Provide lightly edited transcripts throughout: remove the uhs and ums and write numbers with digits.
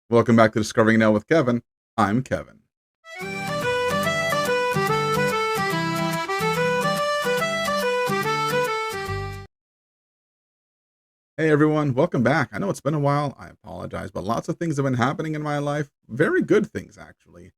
Welcome back to Discovering Now with Kevin. I'm Kevin. Hey everyone, welcome back. I know it's been a while. I apologize, but lots of things have been happening in my life. Very good things, actually.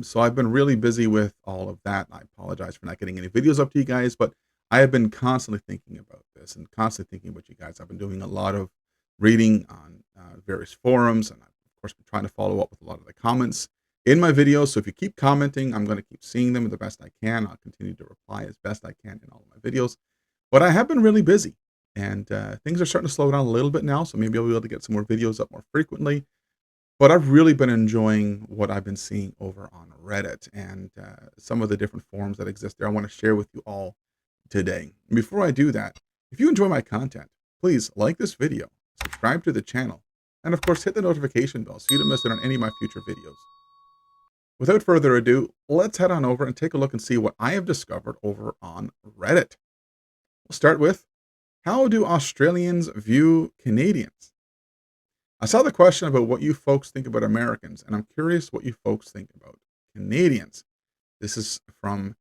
So I've been really busy with all of that. I apologize for not getting any videos up to you guys, but I have been constantly thinking about this and constantly thinking about you guys. I've been doing a lot of reading on various forums, and I've, of course, been trying to follow up with a lot of the comments in my videos. So if you keep commenting, I'm going to keep seeing them the best I can. I'll continue to reply as best I can in all of my videos. But I have been really busy, and things are starting to slow down a little bit now. So maybe I'll be able to get some more videos up more frequently. But I've really been enjoying what I've been seeing over on Reddit and some of the different forums that exist there. I want to share with you all today. Before I do that, if you enjoy my content, please like this video, subscribe to the channel, and of course hit the notification bell so you don't miss out on any of my future videos. Without further ado, let's head on over and take a look and see what I have discovered over on Reddit. We'll start with, how do Australians view Canadians? I saw the question about what you folks think about Americans, and I'm curious what you folks think about Canadians. This is from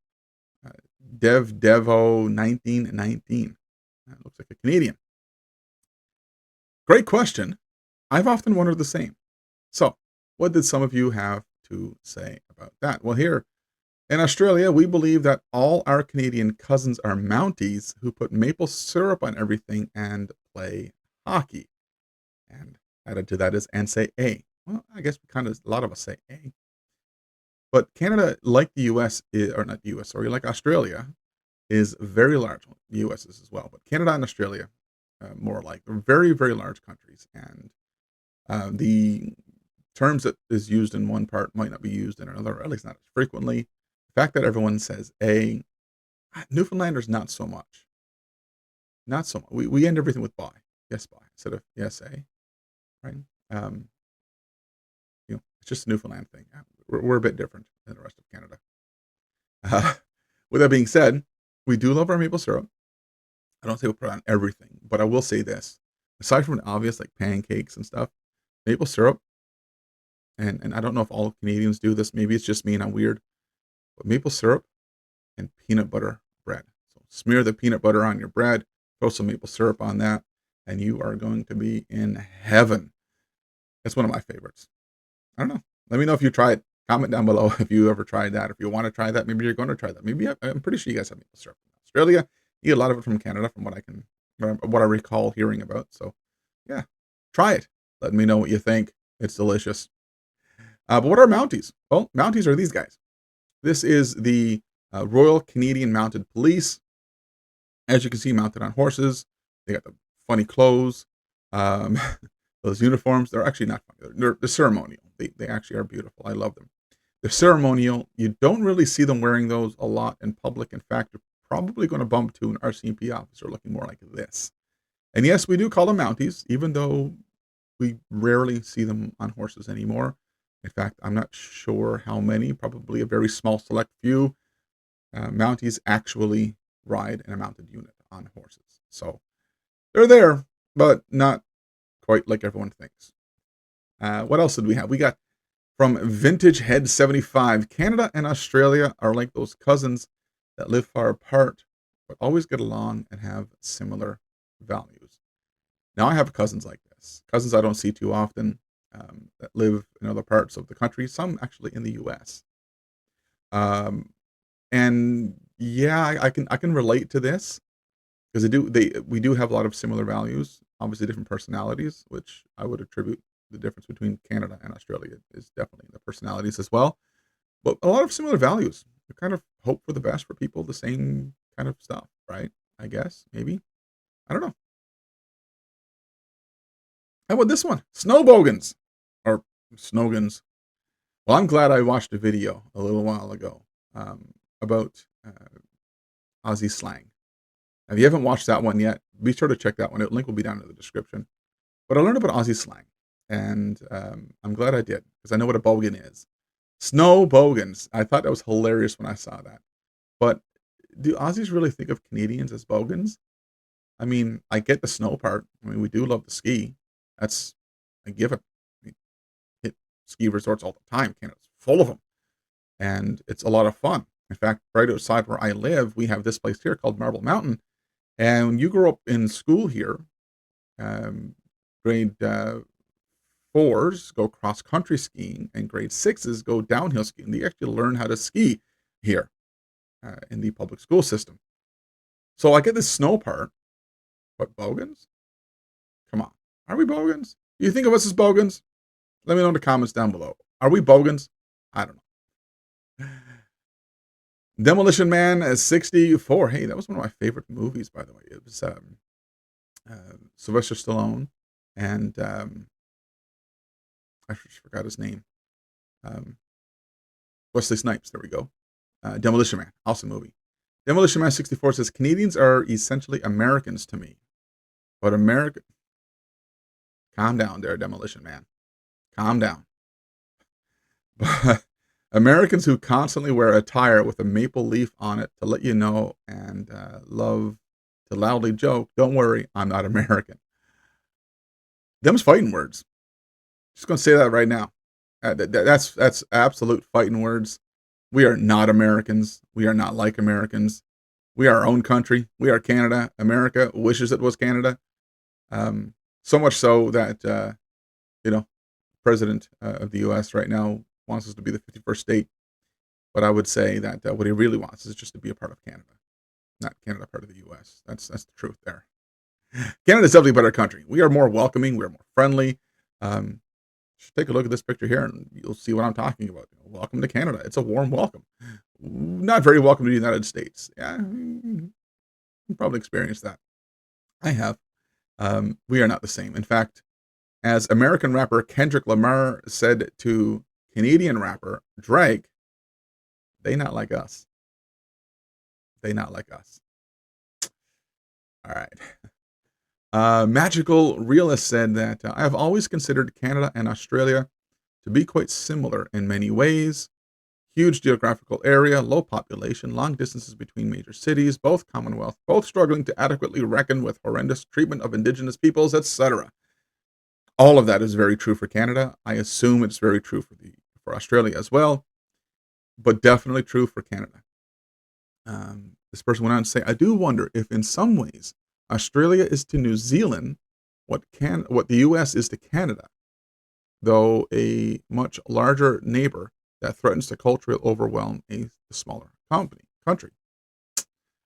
uh, Devo 1919. That looks like a Canadian. Great question. I've often wondered the same. So, what did some of you have to say about that? Well, here in Australia, we believe that all our Canadian cousins are Mounties who put maple syrup on everything and play hockey. And added to that is and say A. Well, I guess a lot of us say A. But Canada, like the US, or not the US, sorry, like Australia, is very large. Well, the US is as well, but Canada and Australia, more alike. They're very, very large countries. And the terms that is used in one part might not be used in another, or at least not as frequently. The fact that everyone says A, Newfoundlanders, not so much. Not so much. We end everything with by. Yes, by, instead of yes, A, right? Um, it's just a Newfoundland thing. We're a bit different than the rest of Canada. Uh, with that being said, we do love our maple syrup. I don't say we put it on everything, but I will say this: aside from an obvious like pancakes and stuff, maple syrup, and I don't know if all Canadians do this. Maybe it's just me and I'm weird. But maple syrup and peanut butter bread. So smear the peanut butter on your bread, throw some maple syrup on that, and you are going to be in heaven. That's one of my favorites. I don't know. Let me know if you try it. Comment down below if you ever tried that. If you want to try that, maybe you're going to try that. Maybe I'm pretty sure you guys have maple syrup in Australia. You get a lot of it from Canada, from what I recall hearing about. So, yeah, try it. Let me know what you think. It's delicious. But what are Mounties? Well, Mounties are these guys. This is the Royal Canadian Mounted Police. As you can see, mounted on horses. They got the funny clothes. Um, those uniforms, they're actually not funny. They're ceremonial. They actually are beautiful. I love them. They're ceremonial. You don't really see them wearing those a lot in public. In fact, you're probably going to bump to an RCMP officer looking more like this. And yes, we do call them Mounties, even though we rarely see them on horses anymore. In fact, I'm not sure how many, probably a very small select few Mounties actually ride in a mounted unit on horses. So they're there, but not quite like everyone thinks. What else did we have? We got from Vintage Head 75. Canada and Australia are like those cousins that live far apart, but always get along and have similar values. Now, I have cousins like this. Cousins I don't see too often that live in other parts of the country, some actually in the US. Um, and yeah, I can relate to this because we do have a lot of similar values, obviously different personalities, which I would attribute the difference between Canada and Australia is definitely the personalities as well, but a lot of similar values. We kind of hope for the best for people, the same kind of stuff, right? I guess, maybe. I don't know. How about this one? Snowbogans or Snogans. Well, I'm glad I watched a video a little while ago about Aussie slang. If you haven't watched that one yet, be sure to check that one out. Link will be down in the description. But I learned about Aussie slang, and I'm glad I did because I know what a bogan is. Snow bogans. I thought that was hilarious when I saw that. But do Aussies really think of Canadians as bogans? I mean, I get the snow part. I mean, we do love to ski. That's a given. I mean, ski resorts all the time. Canada's full of them, and it's a lot of fun. In fact, right outside where I live, we have this place here called Marble Mountain. And when you grow up in school here, um, grade fours go cross country skiing, and grade sixes go downhill skiing. They actually learn how to ski here in the public school system. So I get this snow part, but Bogans? Come on. Are we Bogans? Do you think of us as Bogans? Let me know in the comments down below. Are we Bogans? I don't know. Demolition Man as 64. Hey, that was one of my favorite movies, by the way. It was Sylvester Stallone and I just forgot his name. Wesley Snipes. There we go. Demolition Man. Awesome movie. Demolition Man 64 says, Canadians are essentially Americans to me. But America... Calm down there, Demolition Man. Calm down. But Americans who constantly wear attire with a maple leaf on it to let you know and love to loudly joke, don't worry, I'm not American. Them's fighting words. Just going to say that right now. That's absolute fighting words. We are not Americans. We are not like Americans. We are our own country. We are Canada. America wishes it was Canada. So much so that, President of the U.S. right now wants us to be the 51st state. But I would say that what he really wants is just to be a part of Canada, not Canada part of the U.S. That's the truth there. Canada's definitely a better country. We are more welcoming. We are more friendly. Just take a look at this picture here, and you'll see what I'm talking about. Welcome to Canada. It's a warm welcome. Not very welcome to the United States. Yeah, you probably experienced that. I have. We are not the same. In fact, as American rapper Kendrick Lamar said to Canadian rapper Drake, they not like us. They not like us. All right. Magical Realist said that I have always considered Canada and Australia to be quite similar in many ways. Huge geographical area, low population, long distances between major cities, both Commonwealth, both struggling to adequately reckon with horrendous treatment of Indigenous peoples, etc. All of that is very true for Canada. I assume it's very true for Australia as well, but definitely true for Canada. This person went on to say, I do wonder if in some ways Australia is to New Zealand what the U.S. is to Canada, though a much larger neighbor that threatens to culturally overwhelm a smaller country.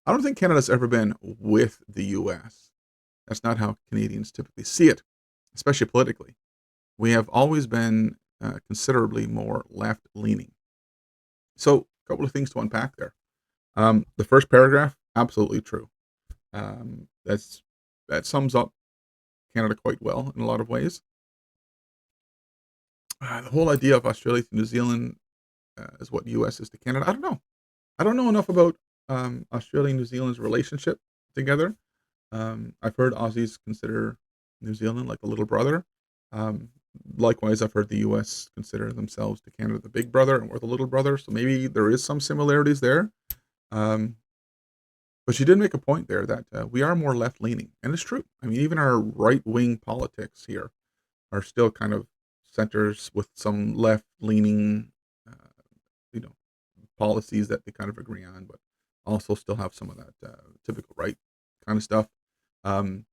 I don't think Canada's ever been with the U.S. That's not how Canadians typically see it, especially politically. We have always been considerably more left-leaning. So, a couple of things to unpack there. The first paragraph, absolutely true. That sums up Canada quite well in a lot of ways. The whole idea of Australia to New Zealand is what U.S. is to Canada. I don't know. I don't know enough about Australia and New Zealand's relationship together. I've heard Aussies consider New Zealand like a little brother. Likewise, I've heard the U.S. consider themselves to Canada the big brother, and we're the little brother. So maybe there is some similarities there. But she did make a point there that we are more left-leaning, and it's true. I mean, even our right-wing politics here are still kind of centers with some left-leaning, policies that they kind of agree on, but also still have some of that typical right kind of stuff, and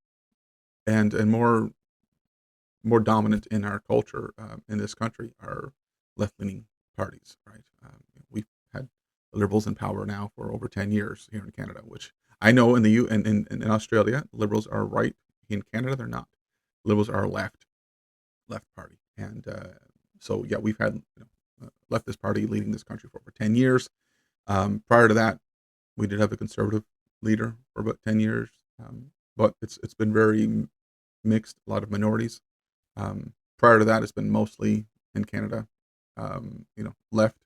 more dominant in our culture in this country are left-leaning parties, right? We've had Liberals in power now for over 10 years here in Canada, which I know in Australia, Liberals are right. In Canada, they're not. Liberals are left party, and so yeah, we've had leftist party leading this country for over 10 years. Prior to that, we did have a conservative leader for about 10 years, but it's been very mixed, a lot of minorities. Prior to that, it's been mostly in Canada, left,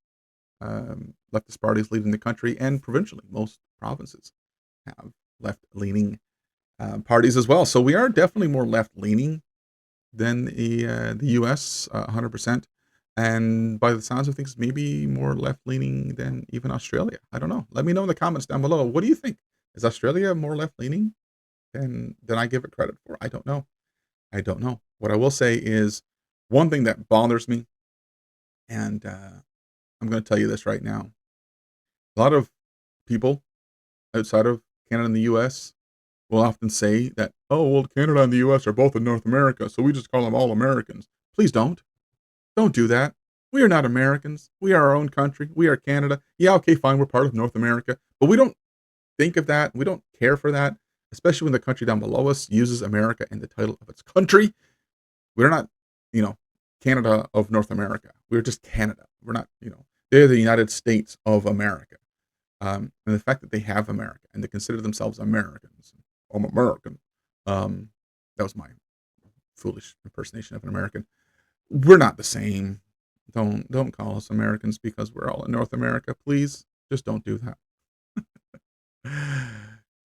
leftist parties leading the country, and provincially, most provinces have left-leaning parties as well. So we are definitely more left-leaning than the U.S., 100%. And by the sounds of things, maybe more left-leaning than even Australia. I don't know. Let me know in the comments down below. What do you think? Is Australia more left-leaning than I give it credit for? I don't know. What I will say is one thing that bothers me And I'm going to tell you this right now. A lot of people outside of Canada and the US will often say that, oh, well, Canada and the US are both in North America, so we just call them all Americans. Please don't. Don't do that. We are not Americans. We are our own country. We are Canada. Yeah, okay, fine. We're part of North America. But we don't think of that. We don't care for that, especially when the country down below us uses America in the title of its country. We're not, you know, Canada of North America. We're just Canada. We're not, they're the United States of America. And the fact that they have America and they consider themselves Americans. I'm American. That was my foolish impersonation of an American. We're not the same. Don't call us Americans because we're all in North America. Please, just don't do that.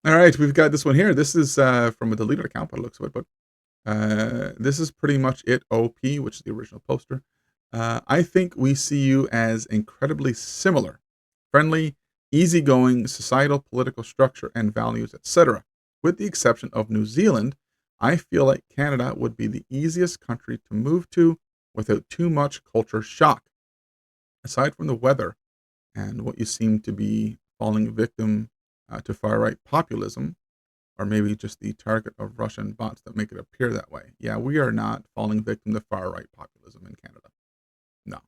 All right, we've got this one here. This is from a deleted account by the looks of it, but this is pretty much it. OP, which is the original poster. I think we see you as incredibly similar, friendly, easygoing, societal, political structure and values, etc. With the exception of New Zealand, I feel like Canada would be the easiest country to move to without too much culture shock. Aside from the weather and what you seem to be falling victim to far-right populism, or maybe just the target of Russian bots that make it appear that way. Yeah, we are not falling victim to far-right populism in Canada. No.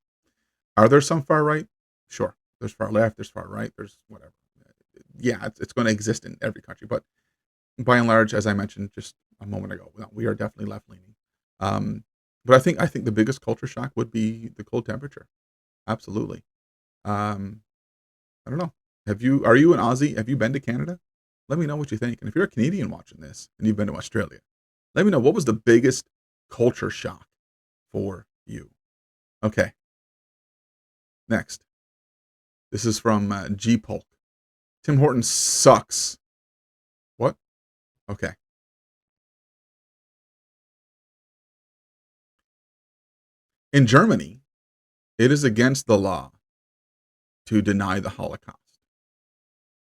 Are there some far-right? Sure. There's far left, there's far right, there's whatever. Yeah, it's going to exist in every country, but by and large, as I mentioned just a moment ago, no, we are definitely left-leaning. But I think the biggest culture shock would be the cold temperature. Absolutely. Um, I don't know. Are you an Aussie? Have you been to Canada? Let me know what you think. And if you're a Canadian watching this and you've been to Australia, let me know what was the biggest culture shock for you. Okay. Next. This is from G Polk. Tim Hortons sucks. What? Okay. In Germany, it is against the law to deny the Holocaust.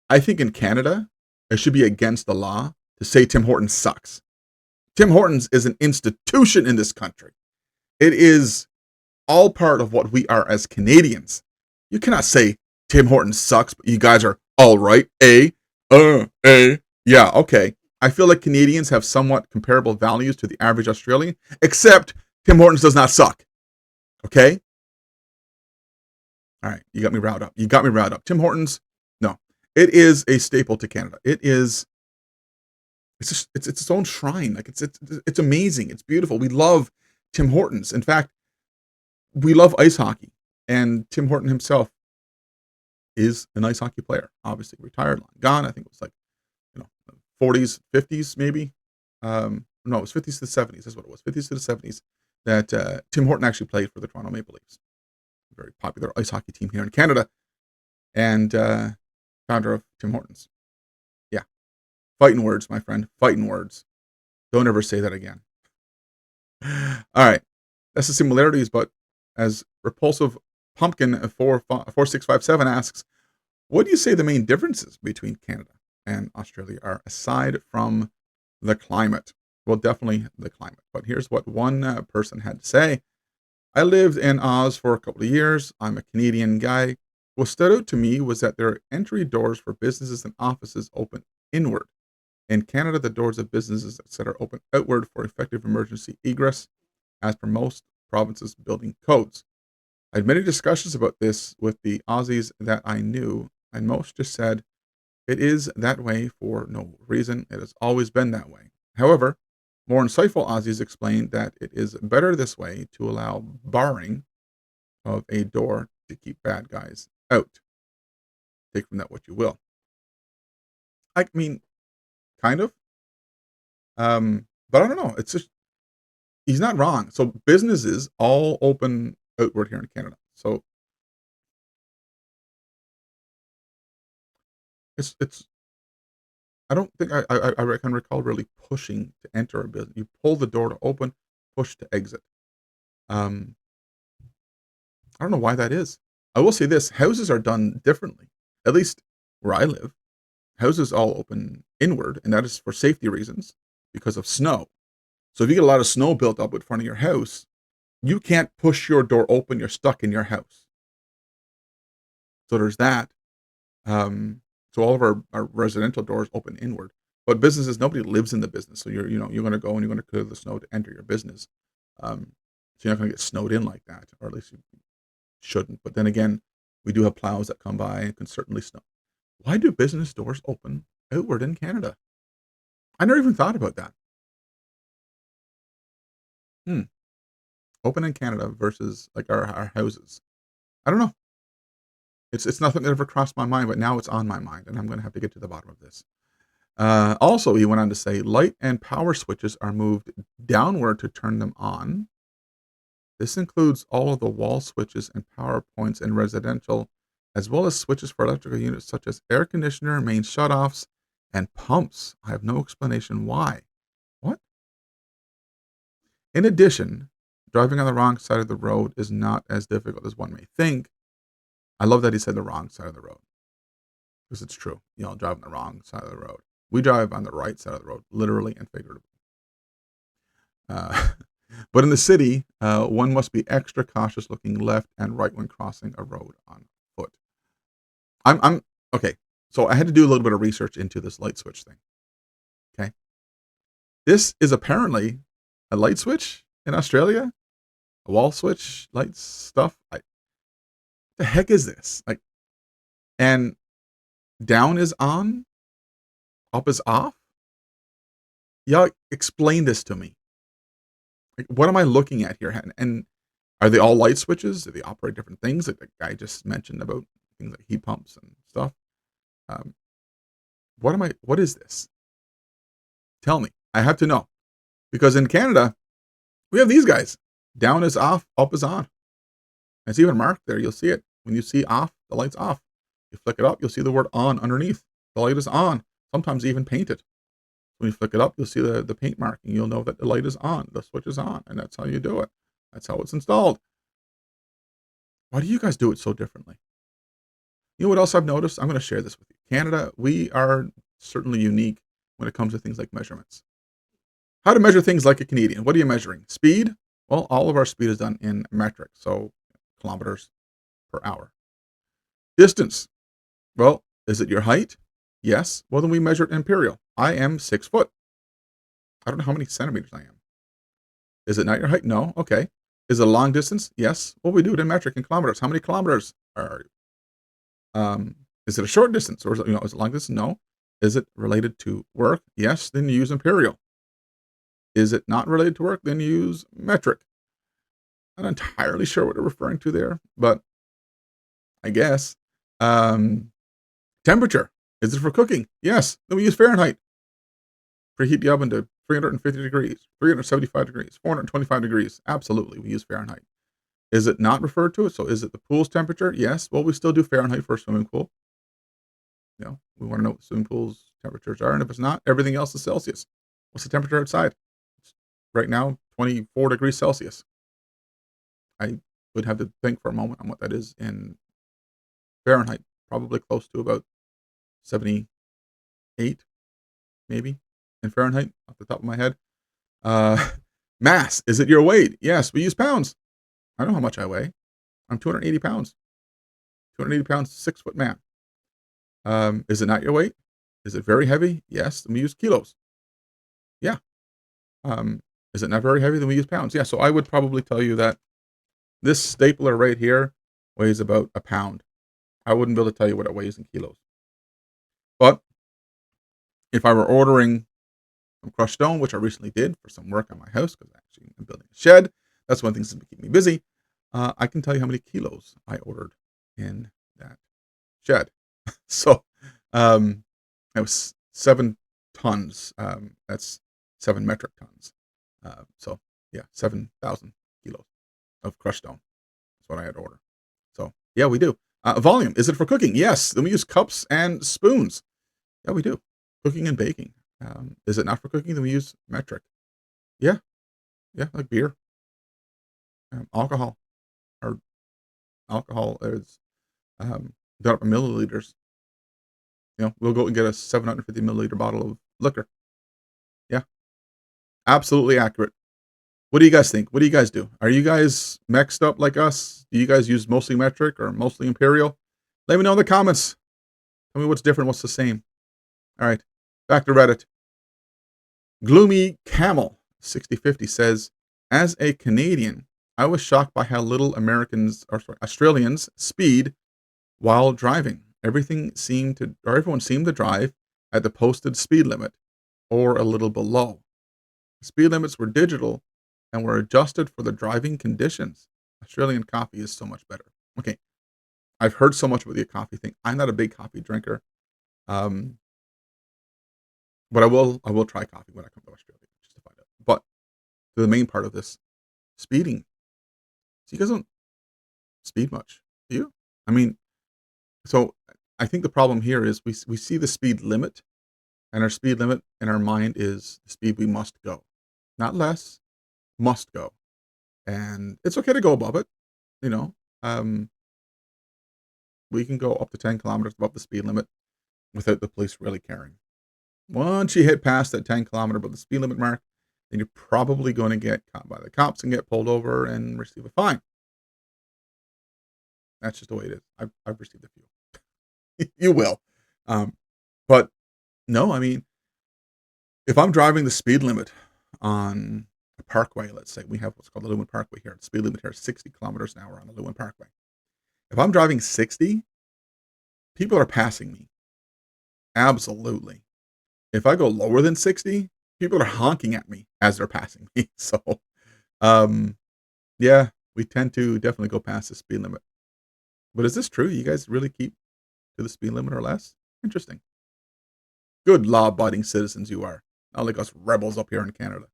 I think in Canada, it should be against the law to say Tim Hortons sucks. Tim Hortons is an institution in this country. It is all part of what we are as Canadians. You cannot say Tim Hortons sucks, but you guys are all right. Yeah, okay. I feel like Canadians have somewhat comparable values to the average Australian, except Tim Hortons does not suck. Okay? All right, you got me riled up. Tim Hortons, no. It is a staple to Canada. It's its own shrine. Like it's amazing. It's beautiful. We love Tim Hortons. In fact, we love ice hockey, and Tim Horton himself is an ice hockey player. Obviously retired, long gone. I think it was like 40s, 50s, maybe. No, it was 50s to the 70s. That's what it was. 50s to the 70s. That Tim Horton actually played for the Toronto Maple Leafs. Very popular ice hockey team here in Canada, and founder of Tim Hortons. Yeah, fighting words, my friend. Fighting words. Don't ever say that again. All right, that's the similarities, but as Repulsive Pumpkin 4657 asks, what do you say the main differences between Canada and Australia are aside from the climate? Well, definitely the climate. But here's what one person had to say. I lived in Oz for a couple of years. I'm a Canadian guy. What stood out to me was that their entry doors for businesses and offices open inward. In Canada, the doors of businesses, etc., open outward for effective emergency egress, as per most provinces' building codes. I had many discussions about this with the Aussies that I knew, and most just said, it is that way for no reason. It has always been that way. However, more insightful Aussies explained that it is better this way to allow barring of a door to keep bad guys out. Take from that what you will. I mean, kind of. But I don't know. It's just, he's not wrong. So businesses all open outward here in Canada. So it's I don't think I can recall really pushing to enter a business. You pull the door to open, push to exit. Um, I don't know why that is. I will say this: houses are done differently. At least where I live, houses all open inward, and that is for safety reasons because of snow. So if you get a lot of snow built up in front of your house, You can't push your door open. You're stuck in your house. So there's that. So all of our residential doors open inward. But businesses, nobody lives in the business. So you're going to go and you're going to clear the snow to enter your business. So you're not going to get snowed in like that, or at least you shouldn't. But then again, we do have plows that come by and can certainly snow. Why do business doors open outward in Canada? I never even thought about that. Hmm. Open in Canada versus like our houses. I don't know. It's nothing that ever crossed my mind, but now it's on my mind, and I'm going to have to get to the bottom of this. Also, he went on to say, light and power switches are moved downward to turn them on. This includes all of the wall switches and power points in residential, as well as switches for electrical units such as air conditioner, main shutoffs, and pumps. I have no explanation why. What? In addition, driving on the wrong side of the road is not as difficult as one may think. I love that he said the wrong side of the road, because it's true. Driving the wrong side of the road. We drive on the right side of the road, literally and figuratively. But in the city, one must be extra cautious looking left and right when crossing a road on foot. I'm okay. So I had to do a little bit of research into this light switch thing. Okay. This is apparently a light switch in Australia, a wall switch, light stuff. What the heck is this? Like, and down is on, up is off. Y'all explain this to me. Like, what am I looking at here? And are they all light switches? Do they operate different things? Like the guy just mentioned about things like heat pumps and stuff. Um, what is this? Tell me. I have to know. Because in Canada, we have these guys. Down is off, up is on. It's even marked there. You'll see it. When you see off, the light's off. You flick it up, you'll see the word on underneath. The light is on. Sometimes even painted. When you flick it up, you'll see the paint marking. You'll know that the light is on. The switch is on. And that's how you do it. That's how it's installed. Why do you guys do it so differently? You know what else I've noticed? I'm going to share this with you. Canada, we are certainly unique when it comes to things like measurements. How to measure things like a Canadian. What are you measuring? Speed? Well, all of our speed is done in metric, so kilometers per hour. Distance. Well, is it your height? Yes. Well, then we measure it in imperial. I am 6 foot. I don't know how many centimeters I am. Is it not your height? No. Okay. Is it a long distance? Yes. Well, we do it in metric in kilometers. How many kilometers are you? Is it a short distance or is it long distance? No. Is it related to work? Yes. Then you use imperial. Is it not related to work? Then you use metric. I'm not entirely sure what they're referring to there, but I guess. Temperature. Is it for cooking? Yes. Then we use Fahrenheit. Preheat the oven to 350 degrees, 375 degrees, 425 degrees. Absolutely, we use Fahrenheit. Is it not referred to it? So is it the pool's temperature? Yes. Well, we still do Fahrenheit for a swimming pool. We want to know what swimming pool's temperatures are. And if it's not, everything else is Celsius. What's the temperature outside? It's right now, 24 degrees Celsius. I would have to think for a moment on what that is in Fahrenheit. Probably close to about 78, maybe, in Fahrenheit, off the top of my head. Mass. Is it your weight? Yes, we use pounds. I know how much I weigh. I'm 280 pounds. 280 pounds, 6 foot man. Is it not your weight? Is it very heavy? Yes, then we use kilos. Yeah. Is it not very heavy? Then we use pounds. Yeah, so I would probably tell you that this stapler right here weighs about a pound. I wouldn't be able to tell you what it weighs in kilos. But if I were ordering some crushed stone, which I recently did for some work on my house, because actually I'm building a shed, that's one of the things that's keeping me busy. I can tell you how many kilos I ordered in that shed. So it was 7 tons. That's 7 metric tons. So yeah, 7,000 kilos of crushed stone. That's what I had to order. So yeah, we do. Volume. Is it for cooking? Yes. Then we use cups and spoons. Yeah, we do. Cooking and baking. Is it not for cooking? Then we use metric. Yeah. Yeah, like beer. Alcohol. Or alcohol is done up in milliliters. We'll go and get a 750 milliliter bottle of liquor. Yeah. Absolutely accurate. What do you guys think? What do you guys do? Are you guys mixed up like us? Do you guys use mostly metric or mostly imperial? Let me know in the comments. Tell me what's different, what's the same. All right, back to Reddit. Gloomy Camel 6050 says, as a Canadian, I was shocked by how little Australians speed while driving. Everyone seemed to drive at the posted speed limit or a little below. The speed limits were digital and were adjusted for the driving conditions. Australian coffee is so much better. Okay, I've heard so much about the coffee thing. I'm not a big coffee drinker, um, but I will try coffee when I come to Australia just to find out. But the main part of this speeding, so you guys don't speed much, do you? I mean, so I think the problem here is we see the speed limit, and our speed limit in our mind is the speed we must go, not less, must go, and it's okay to go above it. You know, um, we can go up to 10 kilometers above the speed limit without the police really caring. Once you hit past that 10-kilometer above the speed limit mark, then you're probably going to get caught by the cops and get pulled over and receive a fine. That's just the way it is. I've received a few. You will. Um, but no, I mean, if I'm driving the speed limit on a parkway, let's say we have what's called the Lewin Parkway here. The speed limit here is 60 kilometers an hour on the Lewin Parkway. If I'm driving 60, people are passing me. Absolutely. If I go lower than 60, people are honking at me as they're passing me. So, um, yeah, we tend to definitely go past the speed limit. But is this true? You guys really keep to the speed limit or less? Interesting. Good law-abiding citizens you are. Not like us rebels up here in Canada.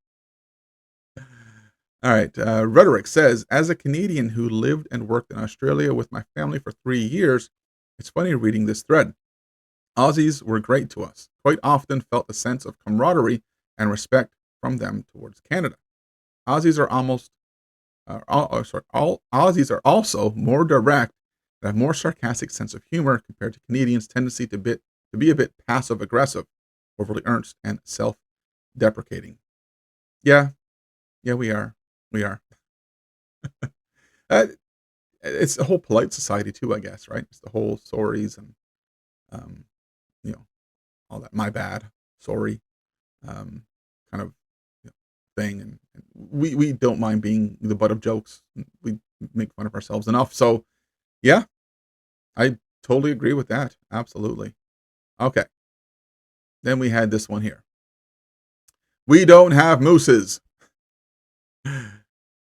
All right. Rhetoric says, as a Canadian who lived and worked in Australia with my family for 3 years, it's funny reading this thread. Aussies were great to us. Quite often felt a sense of camaraderie and respect from them towards Canada. Aussies are Aussies are also more direct and have more sarcastic sense of humor compared to Canadians' tendency to be a bit passive aggressive, overly earnest, and self-deprecating. Yeah, yeah, we are. We are. Uh, it's the whole polite society too, I guess, right? It's the whole sorries and um, you know, all that. My bad, sorry, um, kind of thing, and we don't mind being the butt of jokes. We make fun of ourselves enough. So yeah, I totally agree with that. Absolutely. Okay. Then we had this one here. We don't have mooses.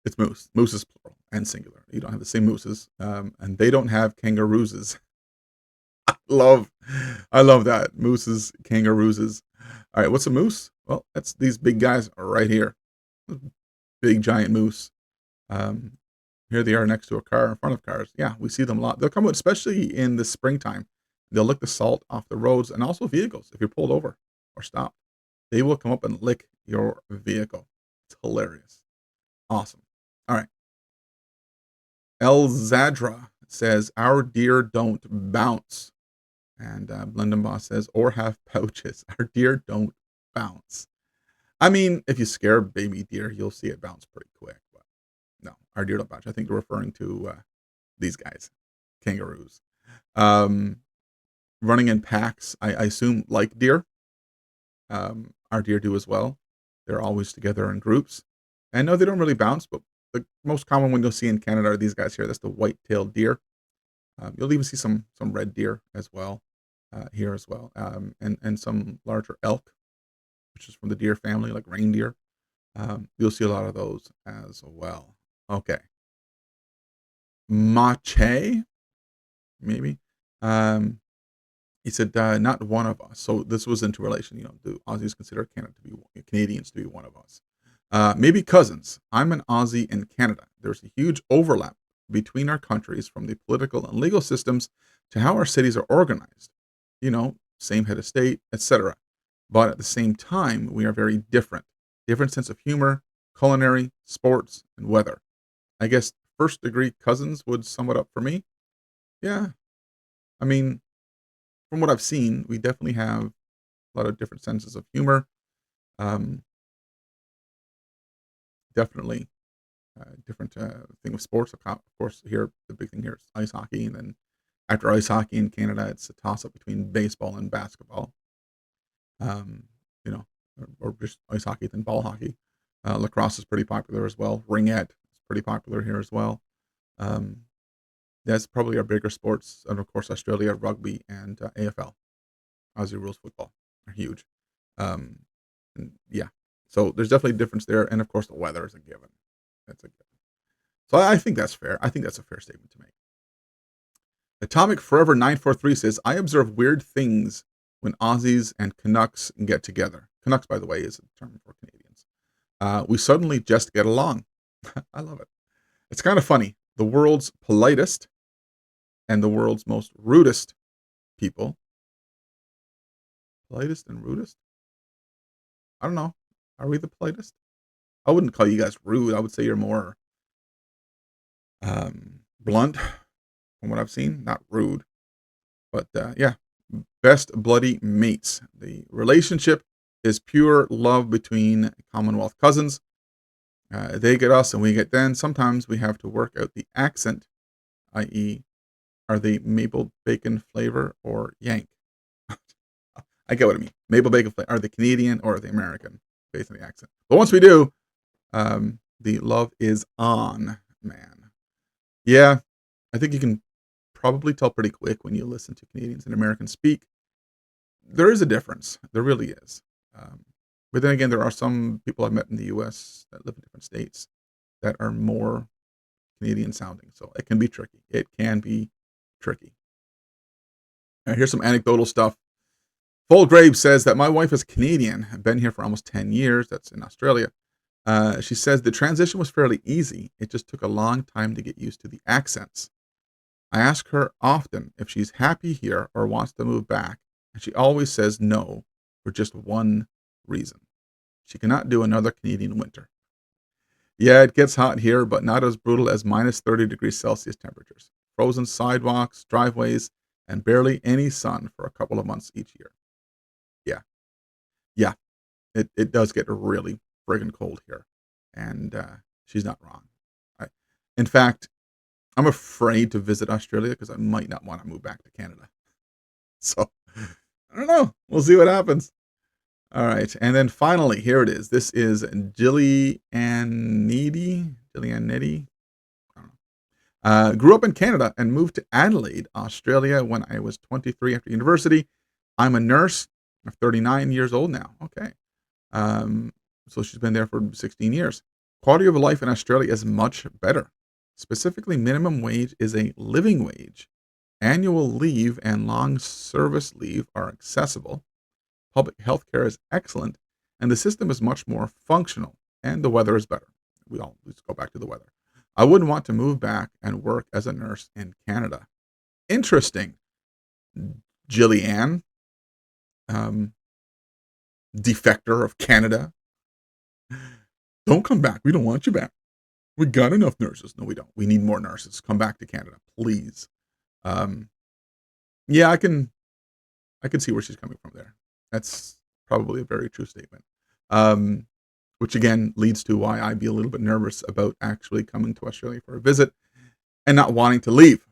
It's moose. Moose is plural and singular. You don't have the same mooses, and they don't have kangarooses. love, I love that mooses, kangarooses. All right, what's a moose? Well, that's these big guys right here. Big giant moose. Um, Here they are next to a car, in front of cars. Yeah, we see them a lot. They'll come out, especially in the springtime. They'll lick the salt off the roads and also vehicles. If you're pulled over or stopped, they will come up and lick your vehicle. It's hilarious. Awesome. All right. El Zadra says, our deer don't bounce. And Blendenboss says, or have pouches. Our deer don't bounce. I mean, if you scare a baby deer, you'll see it bounce pretty quick. But no, our deer don't bounce. I think they're referring to these guys, kangaroos. Running in packs, I assume, like deer. Our deer do as well. They're always together in groups. And no, they don't really bounce, but the most common one you'll see in Canada are these guys here. That's the white-tailed deer. You'll even see some red deer as well here as well, and some larger elk, which is from the deer family, like reindeer. You'll see a lot of those as well. Okay. Mache, maybe. He said, not one of us. So this was into relation. Do Aussies consider Canadians to be one of us? Maybe cousins. I'm an Aussie in Canada. There's a huge overlap between our countries, from the political and legal systems to how our cities are organized. Same head of state, etc. But at the same time, we are very different. Different sense of humor, culinary, sports, and weather. I guess first degree cousins would sum it up for me. Yeah. I mean, from what I've seen, we definitely have a lot of different senses of humor. definitely different thing with sports. Of course, here the big thing here is ice hockey, and then after ice hockey in Canada, it's a toss up between baseball and basketball. You know, or just ice hockey than ball hockey. Lacrosse is pretty popular as well. Ringette is pretty popular here as well. Um, that's probably our bigger sports, and of course, Australia, rugby, and AFL, Aussie rules football, are huge. Um, and yeah, so there's definitely a difference there, and of course, the weather is a given. That's a given. So I think that's fair. I think that's a fair statement to make. Atomic Forever 943 says, I observe weird things when Aussies and Canucks get together. Canucks, by the way, is a term for Canadians. We suddenly just get along. I love it. It's kind of funny. The world's politest and the world's most rudest people. Politest and rudest? I don't know. Are we the politest? I wouldn't call you guys rude. I would say you're more blunt from what I've seen. Not rude. But yeah, best bloody mates. The relationship is pure love between Commonwealth cousins. They get us and we get them. Sometimes we have to work out the accent, i.e., are they maple bacon flavor or Yank? I get what I mean. Maple bacon flavor. Are they Canadian or are they American based on the accent? But once we do, the love is on, man. Yeah, I think you can probably tell pretty quick when you listen to Canadians and Americans speak. There is a difference. There really is. But then again, there are some people I've met in the U.S. that live in different states that are more Canadian sounding. So it can be tricky. It can be tricky. Here's some anecdotal stuff. Fullgrave says that my wife is Canadian. I've been here for almost 10 years. That's in Australia. She says the transition was fairly easy. It just took a long time to get used to the accents. I ask her often if she's happy here or wants to move back, and she always says no for just one reason. She cannot do another Canadian winter. Yeah, it gets hot here, but not as brutal as minus 30 degrees Celsius temperatures. Frozen sidewalks, driveways, and barely any sun for a couple of months each year. Yeah, it does get really friggin' cold here. And she's not wrong. In fact, I'm afraid to visit Australia because I might not want to move back to Canada. So, I don't know. We'll see what happens. All right. And then finally, here it is. This is Jillianetti. I don't know. Grew up in Canada and moved to Adelaide, Australia when I was 23 after university. I'm a nurse. I'm 39 years old now. Okay. So she's been there for 16 years. Quality of life in Australia is much better. Specifically, minimum wage is a living wage. Annual leave and long service leave are accessible. Public health care is excellent. And the system is much more functional. And the weather is better. Let's go back to the weather. I wouldn't want to move back and work as a nurse in Canada. Interesting. Jillian, defector of Canada. Don't come back. We don't want you back. We got enough nurses. No, we don't. We need more nurses. Come back to Canada, please. Yeah, I can see where she's coming from there. That's probably a very true statement. Which again leads to why I'd be a little bit nervous about actually coming to Australia for a visit and not wanting to leave.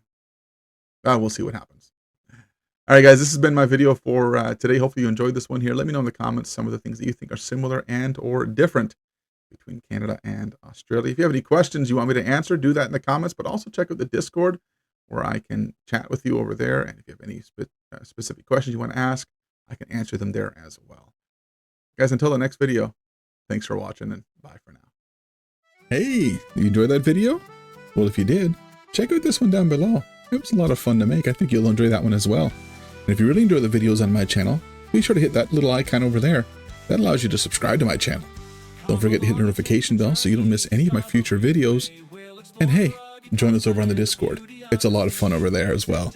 We'll see what happens. All right, guys, this has been my video for today. Hopefully you enjoyed this one here. Let me know in the comments some of the things that you think are similar and or different between Canada and Australia. If you have any questions you want me to answer, do that in the comments, but also check out the Discord where I can chat with you over there. And if you have any specific questions you want to ask, I can answer them there as well. Guys, until the next video, thanks for watching and bye for now. Hey, you enjoyed that video? Well, if you did, check out this one down below. It was a lot of fun to make. I think you'll enjoy that one as well. And if you really enjoy the videos on my channel, be sure to hit that little icon over there. That allows you to subscribe to my channel. Don't forget to hit the notification bell so you don't miss any of my future videos. And hey, join us over on the Discord. It's a lot of fun over there as well.